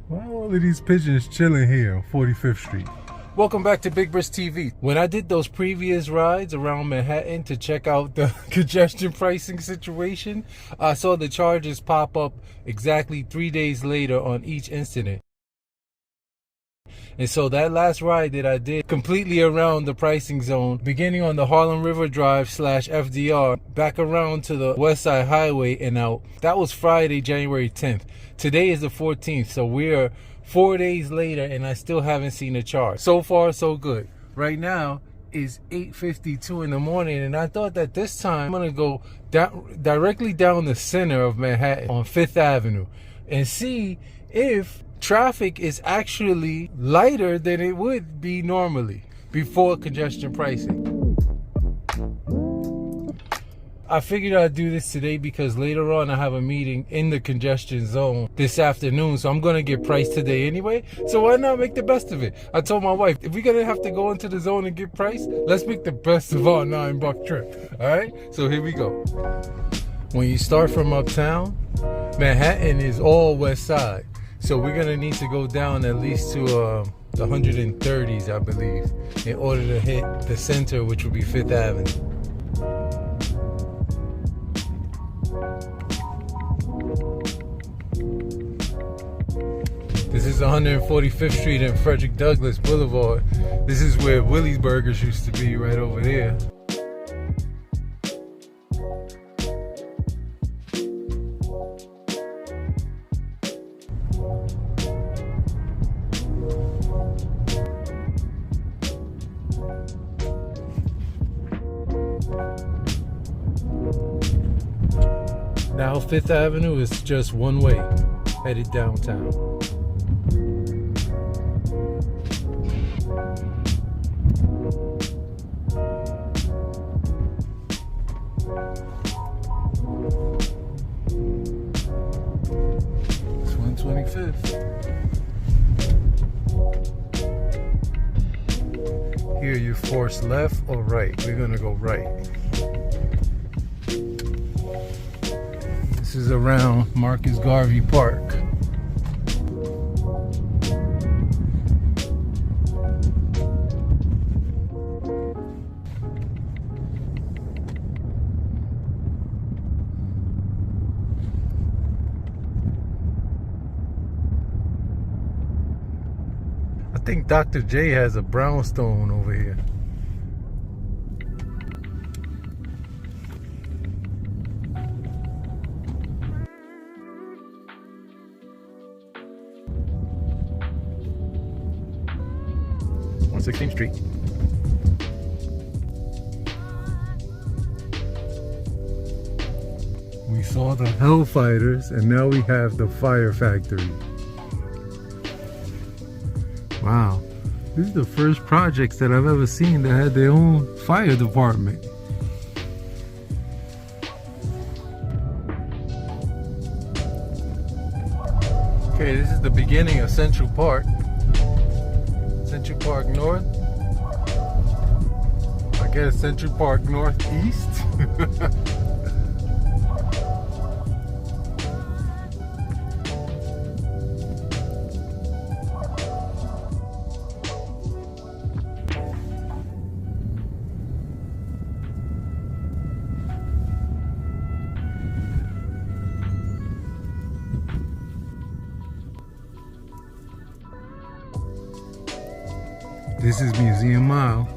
Why are all of these pigeons chilling here on 45th Street? Welcome back to Big Bris TV. When I did those previous rides around Manhattan to check out the congestion pricing situation, I saw the charges pop up exactly 3 days later on each incident. And so that last ride that I did completely around the pricing zone, beginning on the Harlem River Drive / FDR, back around to the West Side Highway and out. That was Friday, January 10th. Today is the 14th, so we are 4 days later and I still haven't seen a charge. So far, so good. Right now is 8:52 in the morning, and I thought that this time I'm gonna go directly down the center of Manhattan on 5th Avenue and see if traffic is actually lighter than it would be normally before congestion pricing. I figured I'd do this today because later on I have a meeting in the congestion zone this afternoon, so I'm gonna get priced today anyway, so why not make the best of it? I told my wife, if we're gonna have to go into the zone and get priced, let's make the best of our $9 trip. Alright, so here we go. When you start from Uptown, Manhattan is all West Side, so we're gonna need to go down at least to the 130s, I believe, in order to hit the center, which would be 5th Avenue. This is 145th Street and Frederick Douglass Boulevard. This is where Willie Burgers used to be, right over there. Now 5th Avenue is just one way, headed downtown. It's 125th. Here you force left or right. We're gonna go right. This is around Marcus Garvey Park. I think Dr. J has a brownstone over here. On 16th Street. We saw the Hellfighters and now we have the Fire Factory. Wow, this is the first projects that I've ever seen that had their own fire department. Okay, this is the beginning of Central Park. Central Park North. I guess Central Park Northeast. This is Museum Mile.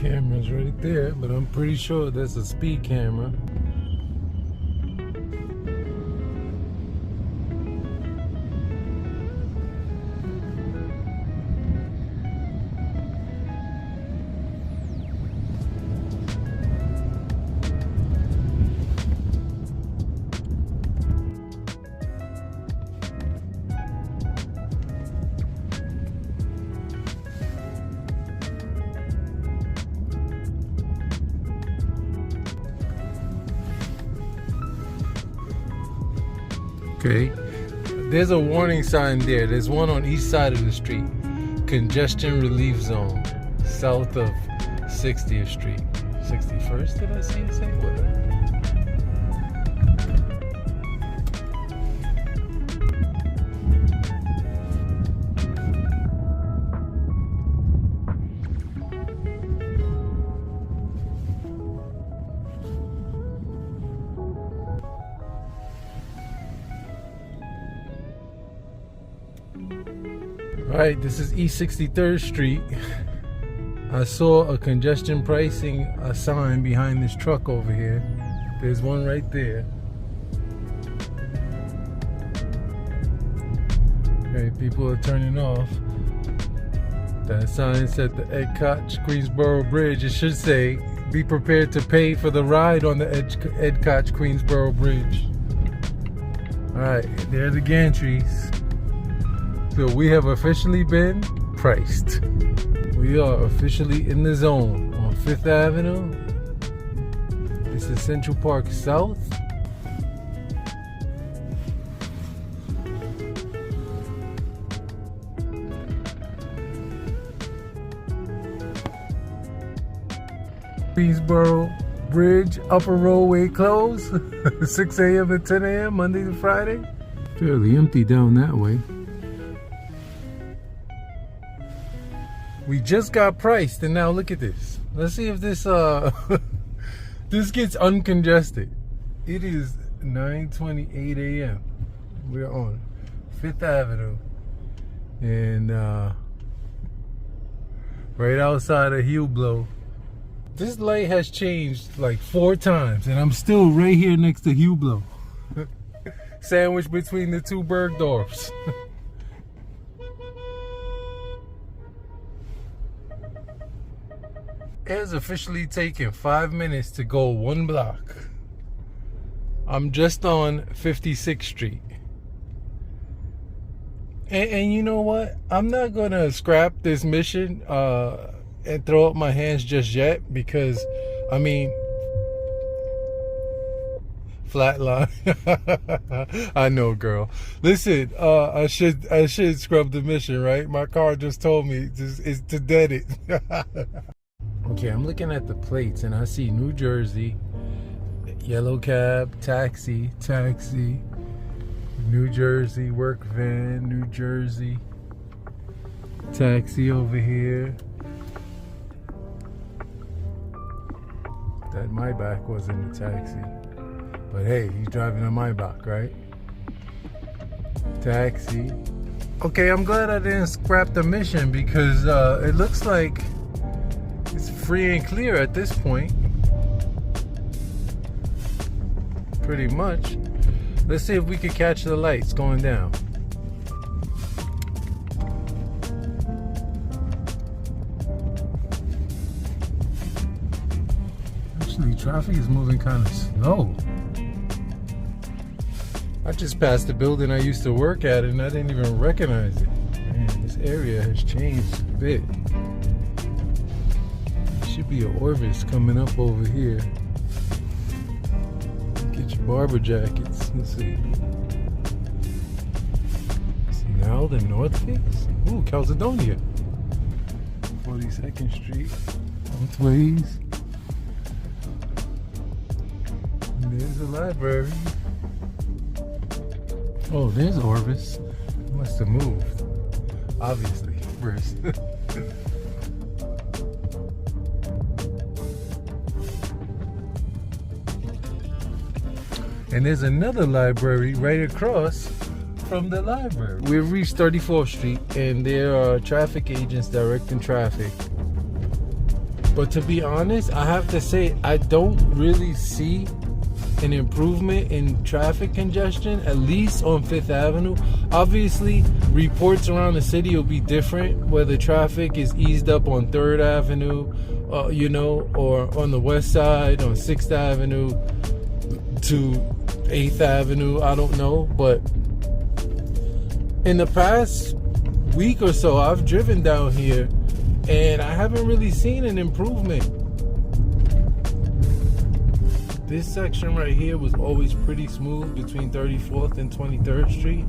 Camera's right there, but I'm pretty sure that's a speed camera. Okay, there's a warning sign there. There's one on each side of the street. Congestion Relief Zone, south of 60th Street. 61st, did I see it say? Whatever. Alright, this is East 63rd Street. I saw a congestion pricing sign behind this truck over here. There's one right there. Okay, people are turning off. That sign said the Ed Koch Queensboro Bridge. It should say, be prepared to pay for the ride on the Ed Koch Queensboro Bridge. Alright, there are the Gantries. So we have officially been priced. We are officially in the zone on 5th Avenue. This is Central Park South. Queensboro Bridge, upper roadway closed. 6 a.m. to 10 a.m. Monday to Friday. Fairly empty down that way. We just got priced, and now look at this. Let's see if this this gets uncongested. It is 9:28 a.m. We're on 5th Avenue, and right outside of Hublot. This light has changed like 4 times, and I'm still right here next to Hublot, sandwiched between the two Bergdorfs. It has officially taken 5 minutes to go 1 block. I'm just on 56th Street. And you know what? I'm not gonna scrap this mission and throw up my hands just yet, because I mean, flatline. I know, girl. Listen, I should scrub the mission, right? My car just told me it's to dead it. Okay, I'm looking at the plates and I see New Jersey, yellow cab, taxi, New Jersey, work van, New Jersey, taxi over here. That Maybach wasn't a taxi, but hey, he's driving a Maybach, right? Taxi. Okay, I'm glad I didn't scrap the mission, because it looks like it's free and clear at this point. Pretty much. Let's see if we can catch the lights going down. Actually, traffic is moving kind of slow. I just passed the building I used to work at and I didn't even recognize it. Man, this area has changed a bit. Should be a Orvis coming up over here. Get your barber jackets. Let's see. It's now the North Face. Ooh, Caledonia. 42nd Street. Both ways. And there's a library. Oh, there's Orvis. Must have moved. Obviously, Bris. And there's another library right across from the library. We've reached 34th Street and there are traffic agents directing traffic. But to be honest, I have to say, I don't really see an improvement in traffic congestion, at least on 5th Avenue. Obviously, reports around the city will be different, whether traffic is eased up on 3rd Avenue, you know, or on the west side, on 6th Avenue to 8th Avenue, I don't know. But in the past week or so, I've driven down here and I haven't really seen an improvement. This section right here was always pretty smooth between 34th and 23rd Street.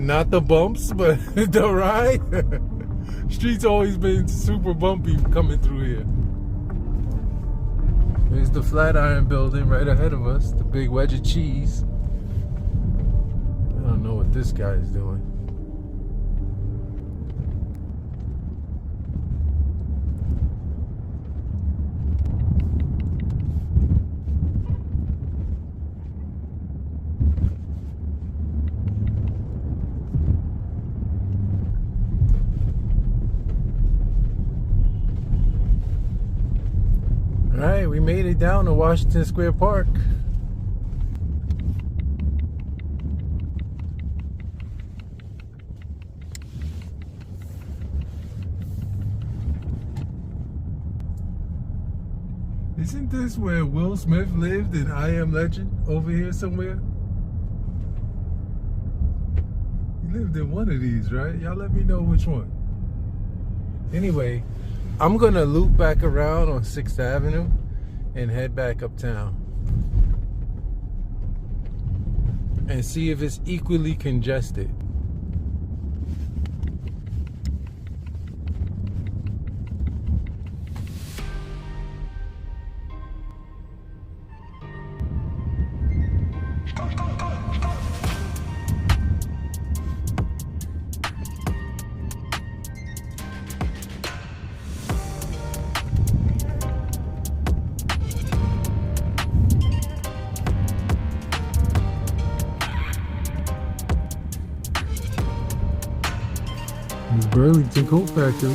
Not the bumps, but the ride. Street's always been super bumpy coming through here. There's the Flatiron building right ahead of us, the big wedge of cheese. I don't know what this guy is doing. All right, we made it down to Washington Square Park. Isn't this where Will Smith lived in I Am Legend over here somewhere? He lived in one of these, right? Y'all let me know which one. Anyway, I'm gonna loop back around on 6th Avenue and head back uptown and see if it's equally congested. Burlington Coat Factory.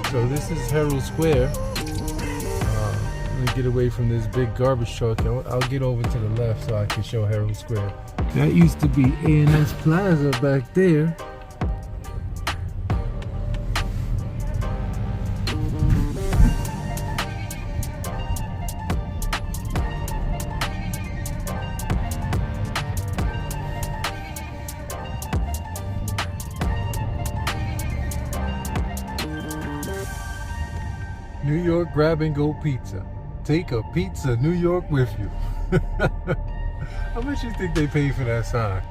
So this is Herald Square. Let me get away from this big garbage truck. I'll get over to the left so I can show Herald Square. That used to be A&S Plaza back there. New York grab and go pizza. Take a pizza New York with you. How much you think they paid for that sign?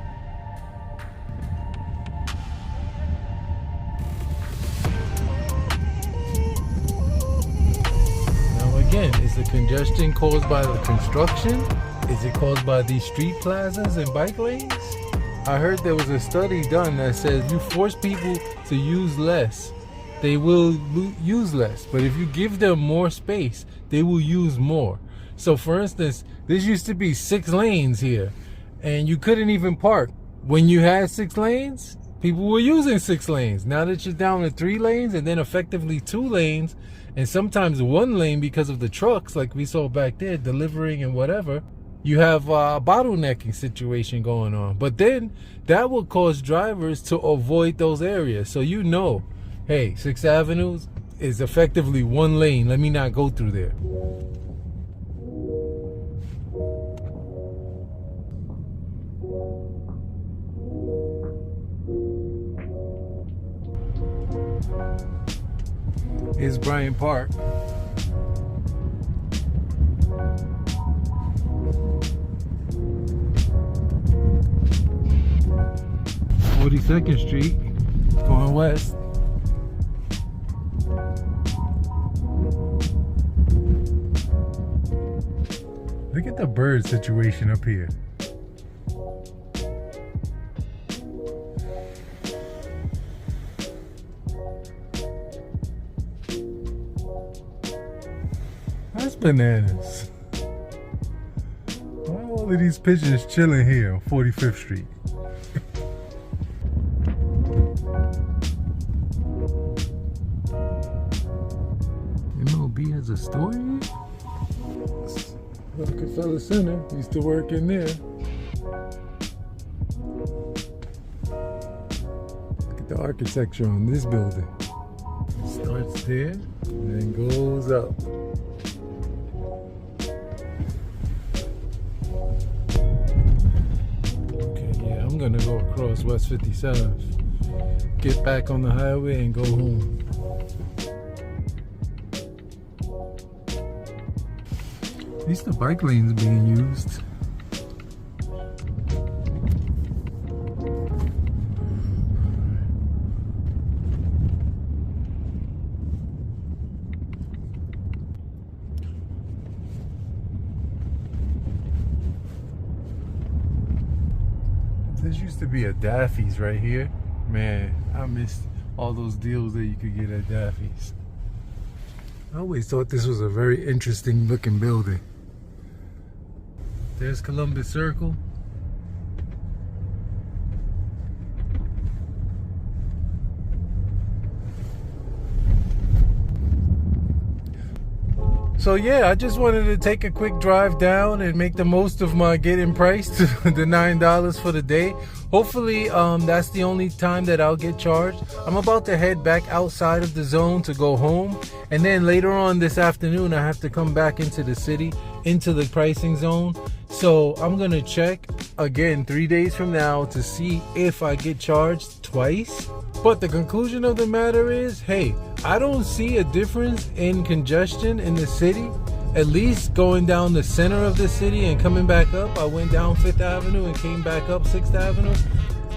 Now again, is the congestion caused by the construction? Is it caused by these street plazas and bike lanes? I heard there was a study done that says you force people to use less, they will use less. But if you give them more space, they will use more. So for instance, this used to be 6 lanes here, and you couldn't even park. When you had 6 lanes, people were using 6 lanes. Now that you're down to 3 lanes and then effectively 2 lanes, and sometimes 1 lane because of the trucks like we saw back there, delivering and whatever, you have a bottlenecking situation going on. But then that will cause drivers to avoid those areas. So you know, hey, 6th Avenue is effectively 1 lane. Let me not go through there. Here's Bryant Park. (42nd Street) going west. Look at the bird situation up here. That's bananas. Why are all of these pigeons chilling here on 45th Street? MLB has a store here? Rockefeller Center, used to work in there. Look at the architecture on this building. It starts there and then goes up. gonna go across West 57th, get back on the highway and go home. At least the bike lane's being used. This used to be a Daffy's right here. Man, I missed all those deals that you could get at Daffy's. I always thought this was a very interesting looking building. There's Columbus Circle. So yeah, I just wanted to take a quick drive down and make the most of my getting priced, the $9 for the day. Hopefully that's the only time that I'll get charged. I'm about to head back outside of the zone to go home, and then later on this afternoon I have to come back into the city, into the pricing zone. So I'm gonna check again 3 days from now to see if I get charged twice. But the conclusion of the matter is, hey, I don't see a difference in congestion in the city, at least going down the center of the city and coming back up. I went down 5th Avenue and came back up 6th Avenue,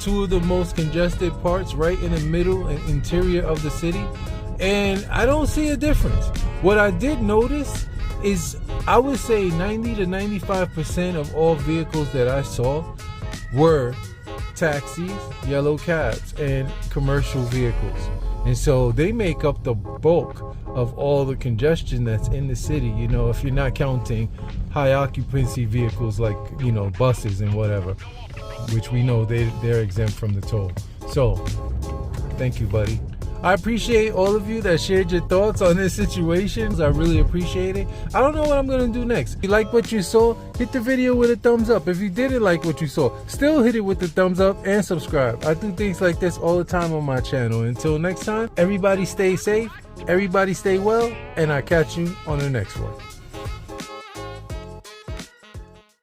two of the most congested parts right in the middle and interior of the city, and I don't see a difference. What I did notice is, I would say 90 to 95% of all vehicles that I saw were taxis, yellow cabs, and commercial vehicles. And so they make up the bulk of all the congestion that's in the city, you know, if you're not counting high occupancy vehicles like, you know, buses and whatever, which we know they're exempt from the toll. So thank you, buddy. I appreciate all of you that shared your thoughts on this situation. I really appreciate it. I don't know what I'm gonna do next. If you like what you saw, hit the video with a thumbs up. If you didn't like what you saw, still hit it with the thumbs up and subscribe. I do things like this all the time on my channel. Until next time, everybody stay safe, everybody stay well, and I'll catch you on the next one.